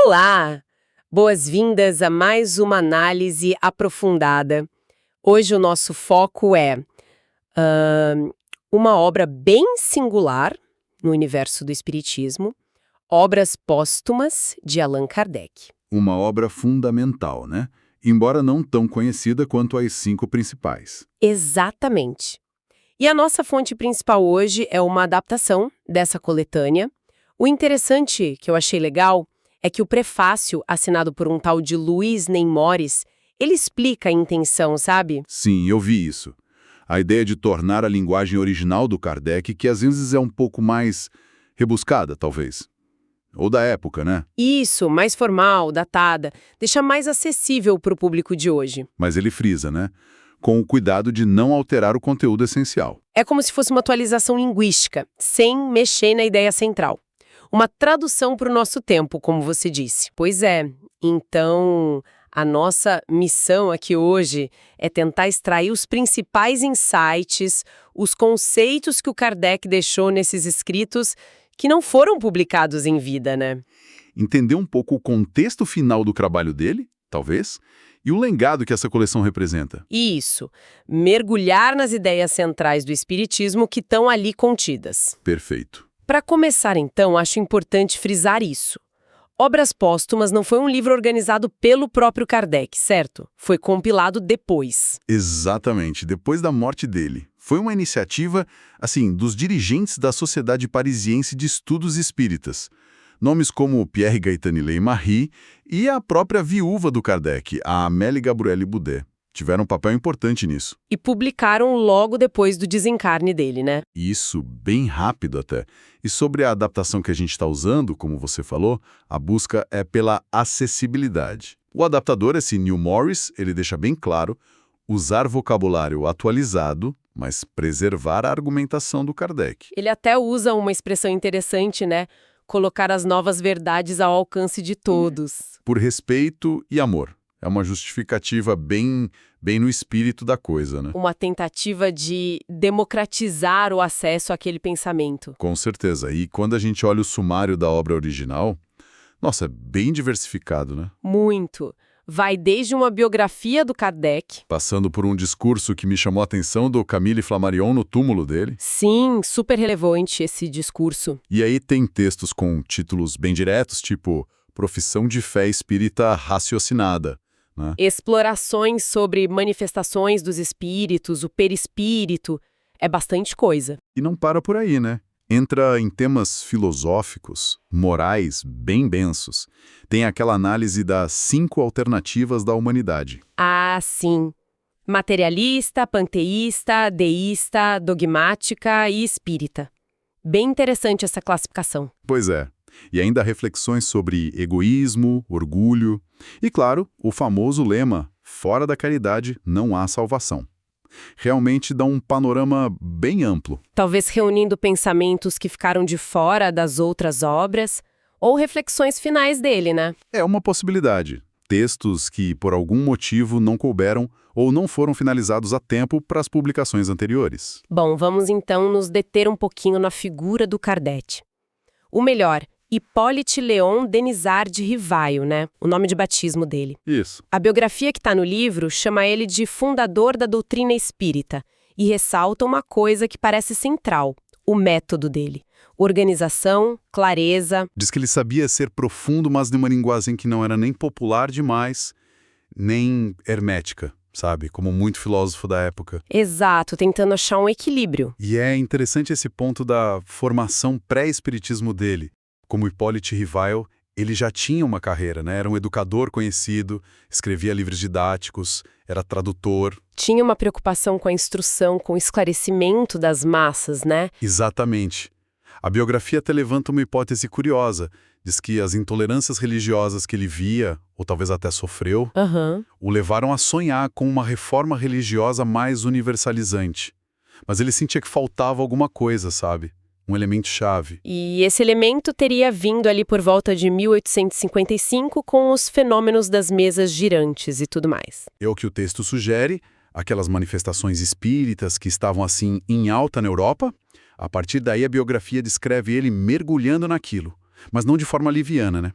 Olá! Boas-vindas a mais uma análise aprofundada. Hoje o nosso foco é uma obra bem singular no universo do Espiritismo, Obras Póstumas de Allan Kardec. Uma obra fundamental, né? Embora não tão conhecida quanto as 5 principais. Exatamente. E a nossa fonte principal hoje é uma adaptação dessa coletânea. O interessante, que eu achei legal, é que o prefácio, assinado por um tal de Luiz Neimoris, ele explica a intenção, sabe? Sim, eu vi isso. A ideia de tornar a linguagem original do Kardec, que às vezes é um pouco mais rebuscada, talvez. Ou da época, né? Isso, mais formal, datada, deixa mais acessível para o público de hoje. Mas ele frisa, né? Com o cuidado de não alterar o conteúdo essencial. É como se fosse uma atualização linguística, sem mexer na ideia central. Uma tradução para o nosso tempo, como você disse. Pois é, então a nossa missão aqui hoje é tentar extrair os principais insights, os conceitos que o Kardec deixou nesses escritos que não foram publicados em vida, né? Entender um pouco o contexto final do trabalho dele, talvez, e o legado que essa coleção representa. Isso, mergulhar nas ideias centrais do Espiritismo que estão ali contidas. Perfeito. Para começar, então, acho importante frisar isso. Obras Póstumas não foi um livro organizado pelo próprio Kardec, certo? Foi compilado depois. Exatamente, depois da morte dele. Foi uma iniciativa, assim, dos dirigentes da Sociedade Parisiense de Estudos Espíritas. Nomes como Pierre Gaetani-Leigh-Marie e a própria viúva do Kardec, a Amélie Gabrielle Boudet, tiveram um papel importante nisso. E publicaram logo depois do desencarne dele, né? Isso, bem rápido até. E sobre a adaptação que a gente está usando, como você falou, a busca é pela acessibilidade. O adaptador, esse Neil Morris, ele deixa bem claro usar vocabulário atualizado, mas preservar a argumentação do Kardec. Ele até usa uma expressão interessante, né? Colocar as novas verdades ao alcance de todos. Por respeito e amor. É uma justificativa bem no espírito da coisa, né? Uma tentativa de democratizar o acesso àquele pensamento. Com certeza. E quando a gente olha o sumário da obra original, nossa, é bem diversificado, né? Muito. Vai desde uma biografia do Kardec. Passando por um discurso que me chamou a atenção do Camille Flammarion no túmulo dele. Sim, super relevante esse discurso. E aí tem textos com títulos bem diretos, tipo Profissão de Fé Espírita Raciocinada. Né? Explorações sobre manifestações dos espíritos, o perispírito, é bastante coisa. E não para por aí, né? Entra em temas filosóficos, morais, bem densos. Tem aquela análise das 5 alternativas da humanidade. Ah, sim. Materialista, panteísta, deísta, dogmática e espírita. Bem interessante essa classificação. Pois é. E ainda reflexões sobre egoísmo, orgulho e, claro, o famoso lema, fora da caridade não há salvação. Realmente dá um panorama bem amplo. Talvez reunindo pensamentos que ficaram de fora das outras obras ou reflexões finais dele, né? É uma possibilidade. Textos que, por algum motivo, não couberam ou não foram finalizados a tempo para as publicações anteriores. Bom, vamos então nos deter um pouquinho na figura do Kardec. O melhor, Hippolyte Léon Denisard de Rivail, né? O nome de batismo dele. Isso. A biografia que está no livro chama ele de fundador da doutrina espírita e ressalta uma coisa que parece central, o método dele. Organização, clareza. Diz que ele sabia ser profundo, mas numa linguagem que não era nem popular demais, nem hermética, sabe? Como muito filósofo da época. Exato, tentando achar um equilíbrio. E é interessante esse ponto da formação pré-espiritismo dele. Como Hippolyte Rivail, ele já tinha uma carreira, né? Era um educador conhecido, escrevia livros didáticos, era tradutor. Tinha uma preocupação com a instrução, com o esclarecimento das massas, né? Exatamente. A biografia até levanta uma hipótese curiosa. Diz que as intolerâncias religiosas que ele via, ou talvez até sofreu, o levaram a sonhar com uma reforma religiosa mais universalizante. Mas ele sentia que faltava alguma coisa, sabe? Um elemento-chave. E esse elemento teria vindo ali por volta de 1855 com os fenômenos das mesas girantes e tudo mais. É o que o texto sugere, aquelas manifestações espíritas que estavam assim em alta na Europa. A partir daí a biografia descreve ele mergulhando naquilo, mas não de forma liviana, né?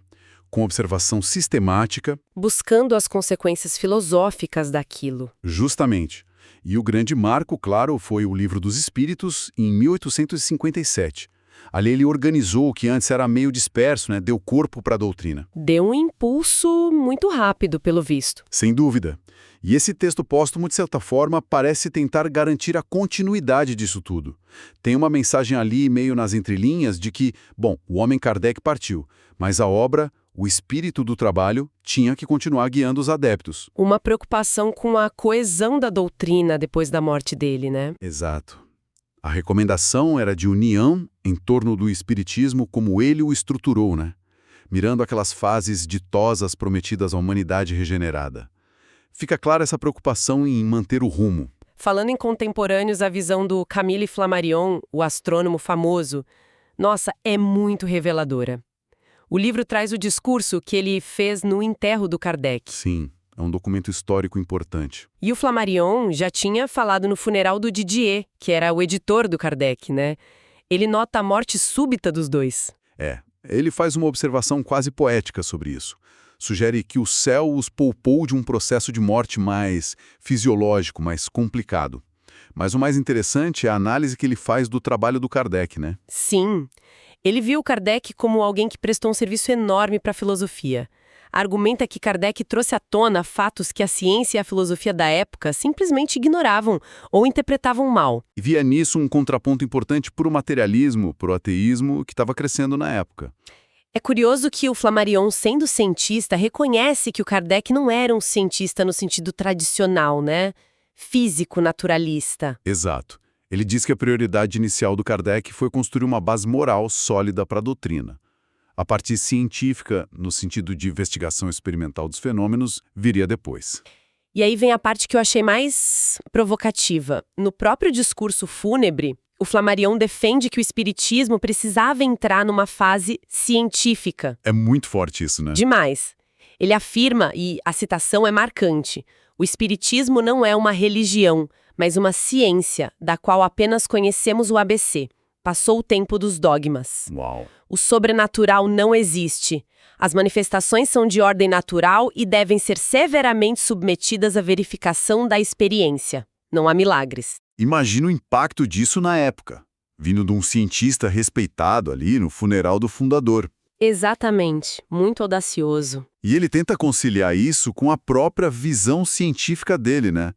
com observação sistemática. Buscando as consequências filosóficas daquilo. Justamente. E o grande marco, claro, foi o Livro dos Espíritos, em 1857. Ali ele organizou o que antes era meio disperso, né? Deu corpo para a doutrina. Deu um impulso muito rápido, pelo visto. Sem dúvida. E esse texto póstumo, de certa forma, parece tentar garantir a continuidade disso tudo. Tem uma mensagem ali, meio nas entrelinhas, de que, bom, o homem Kardec partiu, mas a obra, o espírito do trabalho, tinha que continuar guiando os adeptos. Uma preocupação com a coesão da doutrina depois da morte dele, né? Exato. A recomendação era de união em torno do espiritismo como ele o estruturou, né? Mirando aquelas fases ditosas prometidas à humanidade regenerada. Fica clara essa preocupação em manter o rumo. Falando em contemporâneos, a visão do Camille Flammarion, o astrônomo famoso, nossa, é muito reveladora. O livro traz o discurso que ele fez no enterro do Kardec. Sim, é um documento histórico importante. E o Flammarion já tinha falado no funeral do Didier, que era o editor do Kardec, né? Ele nota a morte súbita dos dois. Ele faz uma observação quase poética sobre isso. Sugere que o céu os poupou de um processo de morte mais fisiológico, mais complicado. Mas o mais interessante é a análise que ele faz do trabalho do Kardec, né? Sim. Ele viu Kardec como alguém que prestou um serviço enorme para a filosofia. Argumenta que Kardec trouxe à tona fatos que a ciência e a filosofia da época simplesmente ignoravam ou interpretavam mal. E via nisso um contraponto importante para o materialismo, para o ateísmo que estava crescendo na época. É curioso que o Flammarion, sendo cientista, reconhece que o Kardec não era um cientista no sentido tradicional, né? Físico, naturalista. Exato. Ele diz que a prioridade inicial do Kardec foi construir uma base moral sólida para a doutrina. A parte científica, no sentido de investigação experimental dos fenômenos, viria depois. E aí vem a parte que eu achei mais provocativa. No próprio discurso fúnebre, o Flammarion defende que o espiritismo precisava entrar numa fase científica. É muito forte isso, né? Demais. Ele afirma, e a citação é marcante, o espiritismo não é uma religião, mas uma ciência, da qual apenas conhecemos o ABC. Passou o tempo dos dogmas. Uau! O sobrenatural não existe. As manifestações são de ordem natural e devem ser severamente submetidas à verificação da experiência. Não há milagres. Imagina o impacto disso na época, vindo de um cientista respeitado ali no funeral do fundador. Exatamente. Muito audacioso. E ele tenta conciliar isso com a própria visão científica dele, né?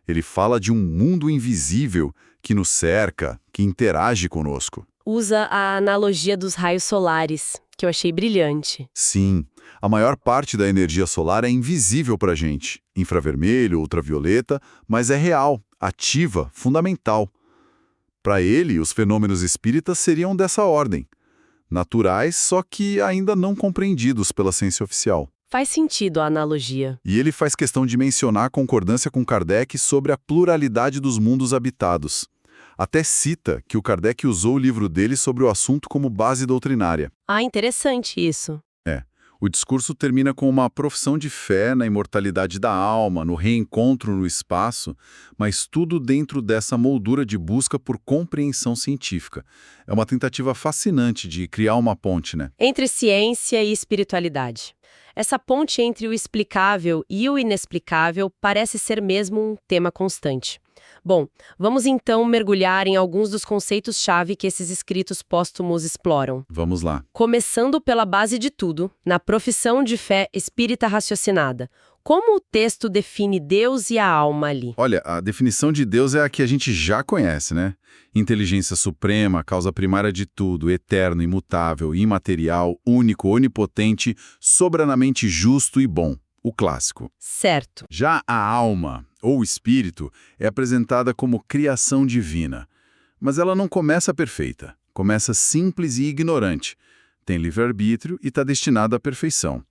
Ele fala de um mundo invisível que nos cerca, que interage conosco. Usa a analogia dos raios solares, que eu achei brilhante. Sim, a maior parte da energia solar é invisível para a gente. Infravermelho, ultravioleta, mas é real, ativa, fundamental. Para ele, os fenômenos espíritas seriam dessa ordem. Naturais, só que ainda não compreendidos pela ciência oficial. Faz sentido a analogia. E ele faz questão de mencionar a concordância com Kardec sobre a pluralidade dos mundos habitados. Até cita que o Kardec usou o livro dele sobre o assunto como base doutrinária. Ah, interessante isso. O discurso termina com uma profissão de fé na imortalidade da alma, no reencontro no espaço, mas tudo dentro dessa moldura de busca por compreensão científica. É uma tentativa fascinante de criar uma ponte, né? Entre ciência e espiritualidade. Essa ponte entre o explicável e o inexplicável parece ser mesmo um tema constante. Bom, vamos então mergulhar em alguns dos conceitos-chave que esses escritos póstumos exploram. Vamos lá. Começando pela base de tudo, na profissão de fé espírita raciocinada. Como o texto define Deus e a alma ali? Olha, a definição de Deus é a que a gente já conhece, né? Inteligência suprema, causa primária de tudo, eterno, imutável, imaterial, único, onipotente, soberanamente justo e bom. O clássico. Certo. Já a alma, ou espírito, é apresentada como criação divina. Mas ela não começa perfeita. Começa simples e ignorante. Tem livre-arbítrio e está destinada à perfeição.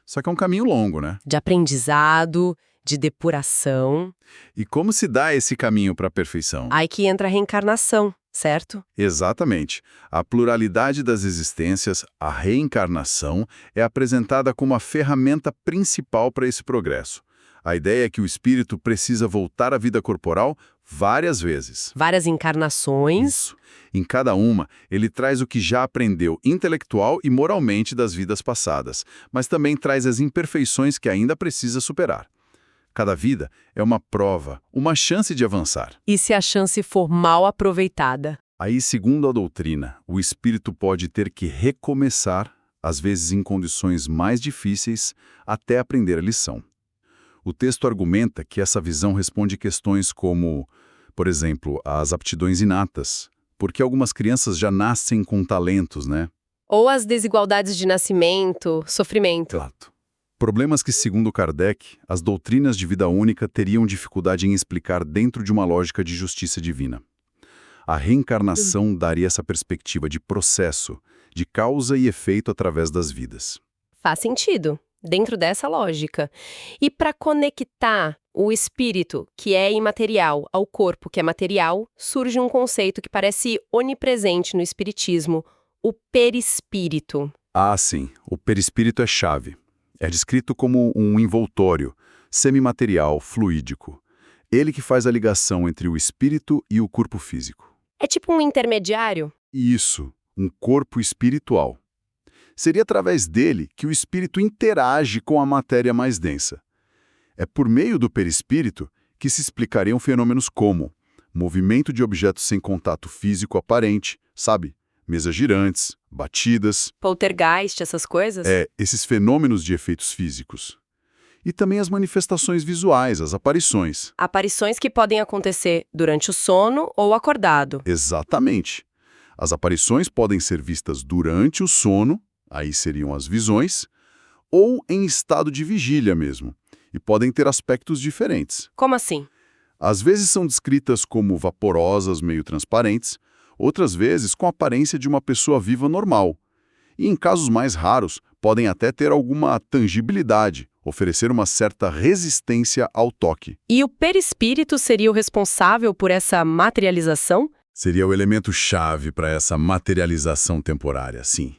Só que é um caminho longo, né? De aprendizado, de depuração. E como se dá esse caminho para a perfeição? Aí que entra a reencarnação, certo? Exatamente. A pluralidade das existências, a reencarnação, é apresentada como a ferramenta principal para esse progresso. A ideia é que o espírito precisa voltar à vida corporal várias vezes. Várias encarnações. Isso. Em cada uma, ele traz o que já aprendeu intelectual e moralmente das vidas passadas, mas também traz as imperfeições que ainda precisa superar. Cada vida é uma prova, uma chance de avançar. E se a chance for mal aproveitada? Aí, segundo a doutrina, o espírito pode ter que recomeçar, às vezes em condições mais difíceis, até aprender a lição. O texto argumenta que essa visão responde questões como, por exemplo, as aptidões inatas, porque algumas crianças já nascem com talentos, né? Ou as desigualdades de nascimento, sofrimento. Exato. Problemas que, segundo Kardec, as doutrinas de vida única teriam dificuldade em explicar dentro de uma lógica de justiça divina. A reencarnação daria essa perspectiva de processo, de causa e efeito através das vidas. Faz sentido, dentro dessa lógica. E para conectar o espírito, que é imaterial, ao corpo, que é material, surge um conceito que parece onipresente no espiritismo, o perispírito. Ah, sim, o perispírito é chave. É descrito como um envoltório, semimaterial, fluídico. Ele que faz a ligação entre o espírito e o corpo físico. É tipo um intermediário? Isso, um corpo espiritual. Seria através dele que o espírito interage com a matéria mais densa. É por meio do perispírito que se explicariam fenômenos como movimento de objetos sem contato físico aparente, sabe? Mesas girantes, batidas. Poltergeist, essas coisas? Esses fenômenos de efeitos físicos. E também as manifestações visuais, as aparições. Aparições que podem acontecer durante o sono ou acordado. Exatamente. As aparições podem ser vistas durante o sono, aí seriam as visões, ou em estado de vigília mesmo, e podem ter aspectos diferentes. Como assim? Às vezes são descritas como vaporosas, meio transparentes, outras vezes com a aparência de uma pessoa viva normal. E em casos mais raros, podem até ter alguma tangibilidade, oferecer uma certa resistência ao toque. E o perispírito seria o responsável por essa materialização? Seria o elemento-chave para essa materialização temporária, sim.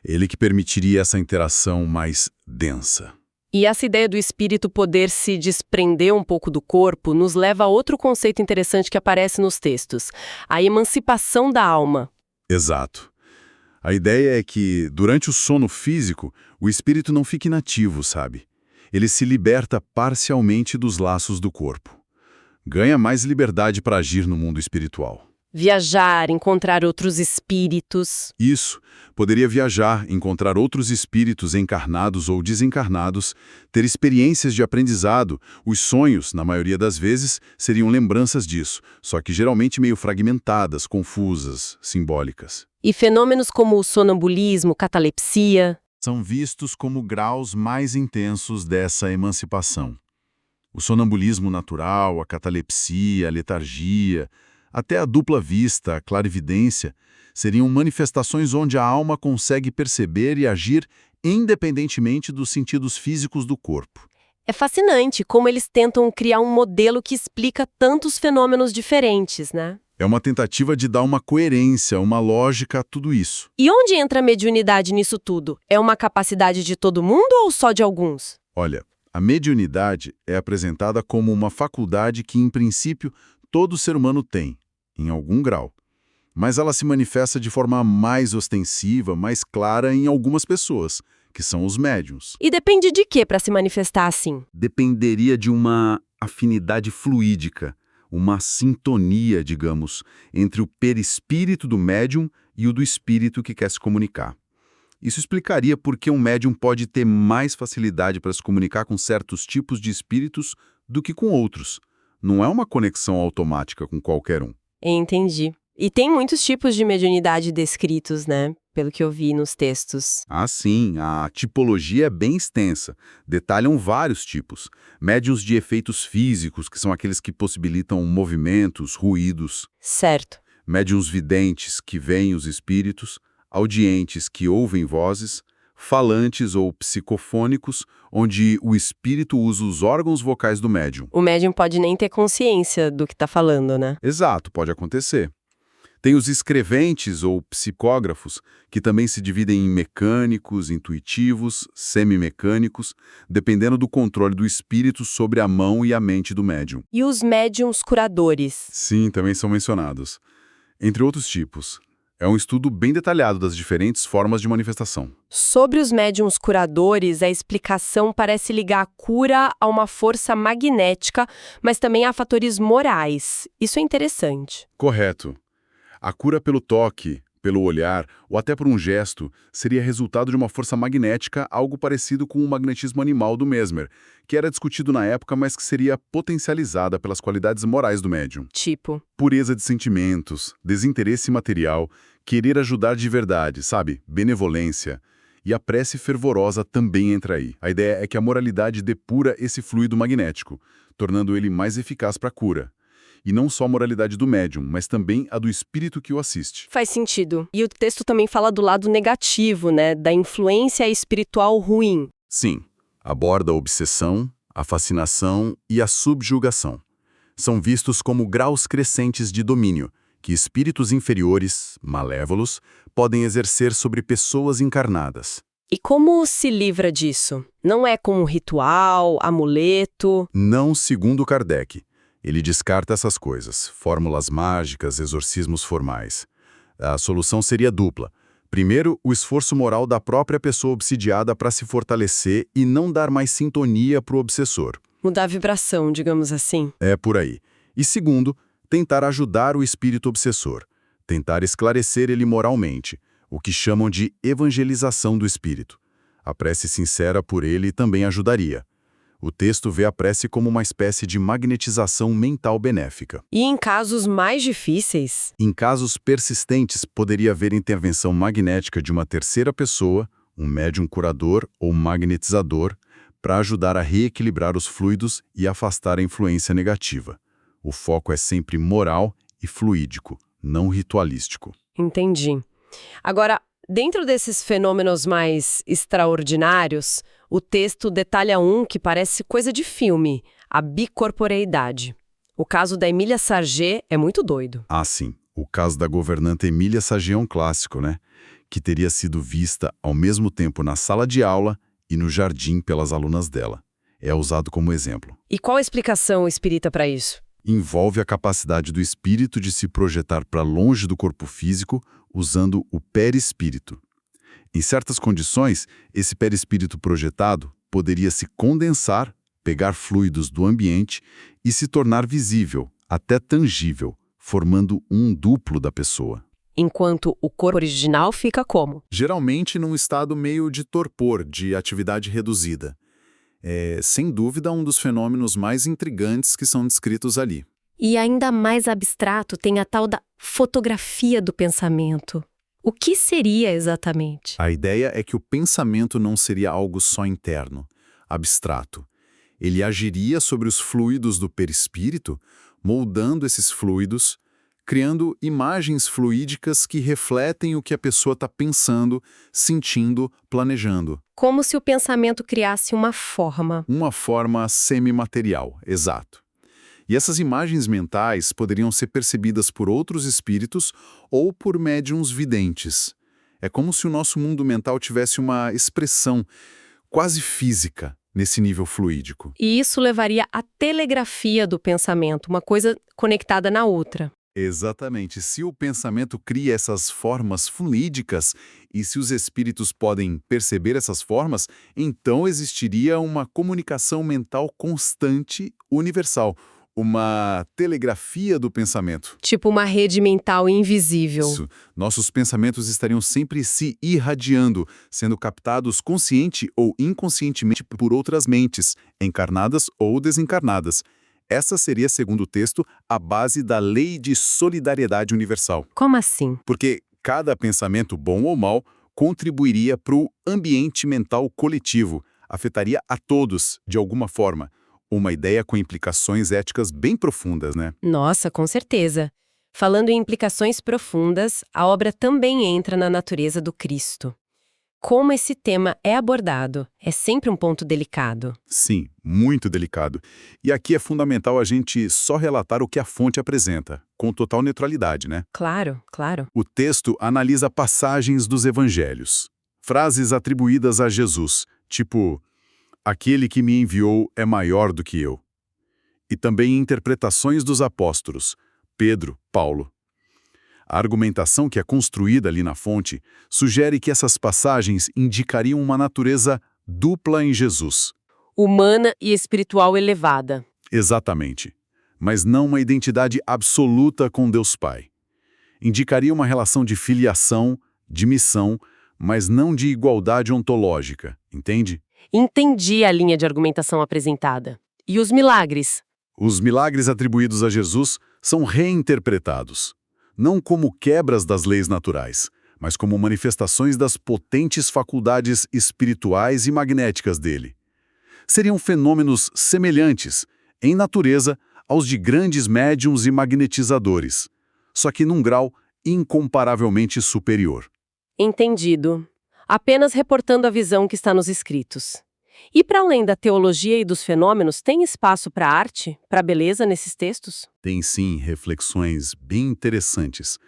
Ele que permitiria essa interação mais densa. E essa ideia do espírito poder se desprender um pouco do corpo nos leva a outro conceito interessante que aparece nos textos, a emancipação da alma. Exato. A ideia é que, durante o sono físico, o espírito não fica inativo, sabe? Ele se liberta parcialmente dos laços do corpo. Ganha mais liberdade para agir no mundo espiritual. Viajar, encontrar outros espíritos. Isso. Poderia viajar, encontrar outros espíritos encarnados ou desencarnados, ter experiências de aprendizado. Os sonhos, na maioria das vezes, seriam lembranças disso, só que geralmente meio fragmentadas, confusas, simbólicas. E fenômenos como o sonambulismo, catalepsia. São vistos como graus mais intensos dessa emancipação. O sonambulismo natural, a catalepsia, a letargia, até a dupla vista, a clarividência, seriam manifestações onde a alma consegue perceber e agir independentemente dos sentidos físicos do corpo. É fascinante como eles tentam criar um modelo que explica tantos fenômenos diferentes, né? É uma tentativa de dar uma coerência, uma lógica a tudo isso. E onde entra a mediunidade nisso tudo? É uma capacidade de todo mundo ou só de alguns? Olha, a mediunidade é apresentada como uma faculdade que, em princípio, todo ser humano tem, em algum grau. Mas ela se manifesta de forma mais ostensiva, mais clara em algumas pessoas, que são os médiuns. E depende de quê para se manifestar assim? Dependeria de uma afinidade fluídica, uma sintonia, digamos, entre o perispírito do médium e o do espírito que quer se comunicar. Isso explicaria por que um médium pode ter mais facilidade para se comunicar com certos tipos de espíritos do que com outros. Não é uma conexão automática com qualquer um. Entendi. E tem muitos tipos de mediunidade descritos, né? Pelo que eu vi nos textos. Ah, sim. A tipologia é bem extensa. Detalham vários tipos. Médiuns de efeitos físicos, que são aqueles que possibilitam movimentos, ruídos. Certo. Médiuns videntes, que veem os espíritos. Audientes, que ouvem vozes. Falantes ou psicofônicos, onde o espírito usa os órgãos vocais do médium. O médium pode nem ter consciência do que está falando, né? Exato, pode acontecer. Tem os escreventes ou psicógrafos, que também se dividem em mecânicos, intuitivos, semimecânicos, dependendo do controle do espírito sobre a mão e a mente do médium. E os médiums curadores? Sim, também são mencionados. Entre outros tipos. É um estudo bem detalhado das diferentes formas de manifestação. Sobre os médiums curadores, a explicação parece ligar a cura a uma força magnética, mas também a fatores morais. Isso é interessante. Correto. A cura pelo toque, pelo olhar ou até por um gesto seria resultado de uma força magnética, algo parecido com o magnetismo animal do Mesmer, que era discutido na época, mas que seria potencializada pelas qualidades morais do médium. Tipo? Pureza de sentimentos, desinteresse material, querer ajudar de verdade, sabe? Benevolência. E a prece fervorosa também entra aí. A ideia é que a moralidade depura esse fluido magnético, tornando ele mais eficaz para a cura. E não só a moralidade do médium, mas também a do espírito que o assiste. Faz sentido. E o texto também fala do lado negativo, né? Da influência espiritual ruim. Sim, aborda a obsessão, a fascinação e a subjugação. São vistos como graus crescentes de domínio, que espíritos inferiores, malévolos, podem exercer sobre pessoas encarnadas. E como se livra disso? Não é com um ritual, amuleto? Não segundo Kardec. Ele descarta essas coisas, fórmulas mágicas, exorcismos formais. A solução seria dupla. Primeiro, o esforço moral da própria pessoa obsidiada para se fortalecer e não dar mais sintonia para o obsessor. Mudar a vibração, digamos assim. É por aí. E segundo, tentar ajudar o espírito obsessor. Tentar esclarecer ele moralmente, o que chamam de evangelização do espírito. A prece sincera por ele também ajudaria. O texto vê a prece como uma espécie de magnetização mental benéfica. E em casos mais difíceis? Em casos persistentes, poderia haver intervenção magnética de uma terceira pessoa, um médium curador ou magnetizador, para ajudar a reequilibrar os fluidos e afastar a influência negativa. O foco é sempre moral e fluídico, não ritualístico. Entendi. Agora, dentro desses fenômenos mais extraordinários, o texto detalha um que parece coisa de filme, a bicorporeidade. O caso da Emília Sargé é muito doido. Ah, sim. O caso da governanta Emília Sargé é um clássico, né? Que teria sido vista ao mesmo tempo na sala de aula e no jardim pelas alunas dela. É usado como exemplo. E qual a explicação espírita para isso? Envolve a capacidade do espírito de se projetar para longe do corpo físico usando o perispírito. Em certas condições, esse perispírito projetado poderia se condensar, pegar fluidos do ambiente e se tornar visível, até tangível, formando um duplo da pessoa. Enquanto o corpo original fica como? Geralmente num estado meio de torpor, de atividade reduzida. É, sem dúvida, um dos fenômenos mais intrigantes que são descritos ali. E ainda mais abstrato tem a tal da fotografia do pensamento. O que seria exatamente? A ideia é que o pensamento não seria algo só interno, abstrato. Ele agiria sobre os fluidos do perispírito, moldando esses fluidos, criando imagens fluídicas que refletem o que a pessoa está pensando, sentindo, planejando. Como se o pensamento criasse uma forma. Uma forma semimaterial, exato. E essas imagens mentais poderiam ser percebidas por outros espíritos ou por médiuns videntes. É como se o nosso mundo mental tivesse uma expressão quase física nesse nível fluídico. E isso levaria à telegrafia do pensamento, uma coisa conectada na outra. Exatamente. Se o pensamento cria essas formas fluídicas e se os espíritos podem perceber essas formas, então existiria uma comunicação mental constante, universal. Uma telegrafia do pensamento. Tipo uma rede mental invisível. Isso. Nossos pensamentos estariam sempre se irradiando, sendo captados consciente ou inconscientemente por outras mentes, encarnadas ou desencarnadas. Essa seria, segundo o texto, a base da lei de solidariedade universal. Como assim? Porque cada pensamento, bom ou mau, contribuiria para o ambiente mental coletivo, afetaria a todos, de alguma forma. Uma ideia com implicações éticas bem profundas, né? Nossa, com certeza. Falando em implicações profundas, a obra também entra na natureza do Cristo. como esse tema é abordado. É sempre um ponto delicado. Sim, muito delicado. E aqui é fundamental a gente só relatar o que a fonte apresenta, com total neutralidade, né? Claro, claro. O texto analisa passagens dos evangelhos, frases atribuídas a Jesus, tipo, aquele que me enviou é maior do que eu. E também interpretações dos apóstolos, Pedro, Paulo. A argumentação que é construída ali na fonte sugere que essas passagens indicariam uma natureza dupla em Jesus. Humana e espiritual elevada. Exatamente. Mas não uma identidade absoluta com Deus Pai. Indicaria uma relação de filiação, de missão, mas não de igualdade ontológica, entende? Entendi a linha de argumentação apresentada. E os milagres? Os milagres atribuídos a Jesus são reinterpretados, não como quebras das leis naturais, mas como manifestações das potentes faculdades espirituais e magnéticas dele. Seriam fenômenos semelhantes, em natureza, aos de grandes médiums e magnetizadores, só que num grau incomparavelmente superior. Entendido. Apenas reportando a visão que está nos escritos. E para além da teologia e dos fenômenos, tem espaço para arte, para beleza nesses textos? Tem sim reflexões bem interessantes.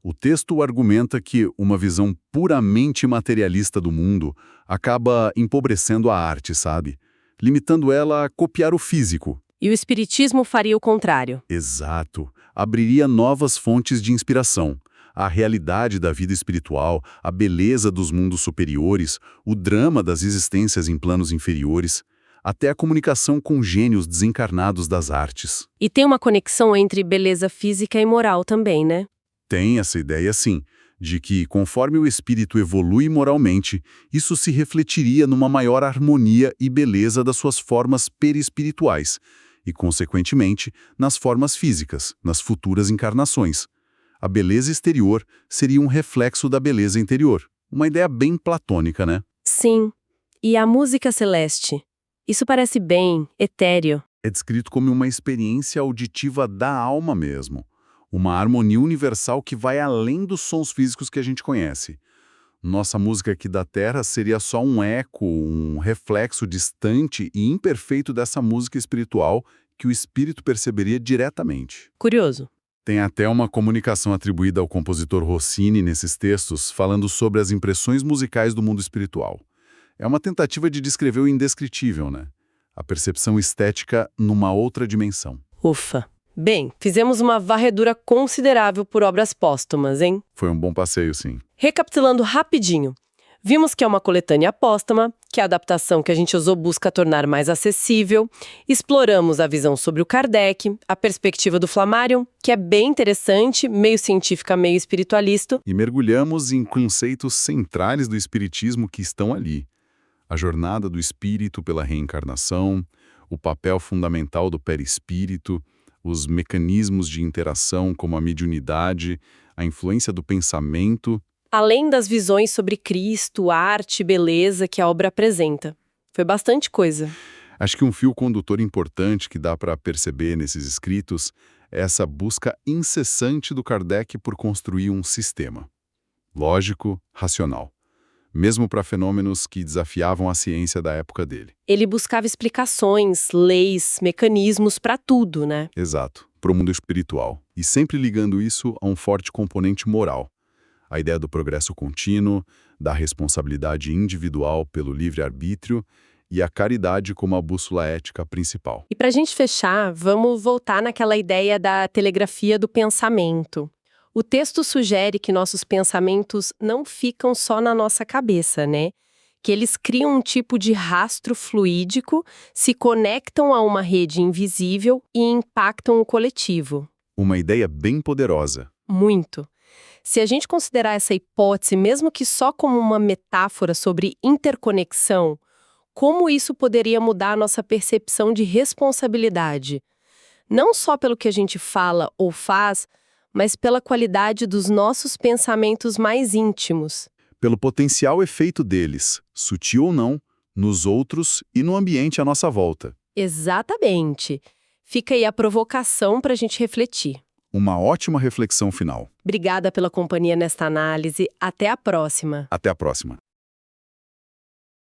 O texto argumenta que uma visão puramente materialista do mundo acaba empobrecendo a arte, sabe? Limitando ela a copiar o físico. E o espiritismo faria o contrário. Exato. Abriria novas fontes de inspiração. A realidade da vida espiritual, a beleza dos mundos superiores, o drama das existências em planos inferiores, até a comunicação com gênios desencarnados das artes. E tem uma conexão entre beleza física e moral também, né? Tem essa ideia, sim, de que, conforme o espírito evolui moralmente, isso se refletiria numa maior harmonia e beleza das suas formas perispirituais e, consequentemente, nas formas físicas, nas futuras encarnações. A beleza exterior seria um reflexo da beleza interior. Uma ideia bem platônica, né? Sim. E a música celeste? Isso parece bem etéreo. É descrito como uma experiência auditiva da alma mesmo. Uma harmonia universal que vai além dos sons físicos que a gente conhece. Nossa música aqui da Terra seria só um eco, um reflexo distante e imperfeito dessa música espiritual que o espírito perceberia diretamente. Curioso. Tem até uma comunicação atribuída ao compositor Rossini nesses textos, falando sobre as impressões musicais do mundo espiritual. É uma tentativa de descrever o indescritível, né? A percepção estética numa outra dimensão. Ufa. Bem, fizemos uma varredura considerável por obras póstumas, hein? Foi um bom passeio, sim. Recapitulando rapidinho. Vimos que é uma coletânea póstuma, que a adaptação que a gente usou busca tornar mais acessível. Exploramos a visão sobre o Kardec, a perspectiva do Flammarion, que é bem interessante, meio científica, meio espiritualista. E mergulhamos em conceitos centrais do espiritismo que estão ali. A jornada do espírito pela reencarnação, o papel fundamental do perispírito, os mecanismos de interação como a mediunidade, a influência do pensamento. Além das visões sobre Cristo, arte e beleza que a obra apresenta. Foi bastante coisa. Acho que um fio condutor importante que dá para perceber nesses escritos é essa busca incessante do Kardec por construir um sistema lógico, racional, mesmo para fenômenos que desafiavam a ciência da época dele. Ele buscava explicações, leis, mecanismos para tudo, né? Exato, para o mundo espiritual. E sempre ligando isso a um forte componente moral. A ideia do progresso contínuo, da responsabilidade individual pelo livre-arbítrio e a caridade como a bússola ética principal. E para a gente fechar, vamos voltar naquela ideia da telegrafia do pensamento. O texto sugere que nossos pensamentos não ficam só na nossa cabeça, né? Que eles criam um tipo de rastro fluídico, se conectam a uma rede invisível e impactam o coletivo. Uma ideia bem poderosa. Muito. Se a gente considerar essa hipótese, mesmo que só como uma metáfora sobre interconexão, como isso poderia mudar a nossa percepção de responsabilidade? Não só pelo que a gente fala ou faz, mas pela qualidade dos nossos pensamentos mais íntimos. Pelo potencial efeito deles, sutil ou não, nos outros e no ambiente à nossa volta. Exatamente. Fica aí a provocação para a gente refletir. Uma ótima reflexão final. Obrigada pela companhia nesta análise. Até a próxima. Até a próxima.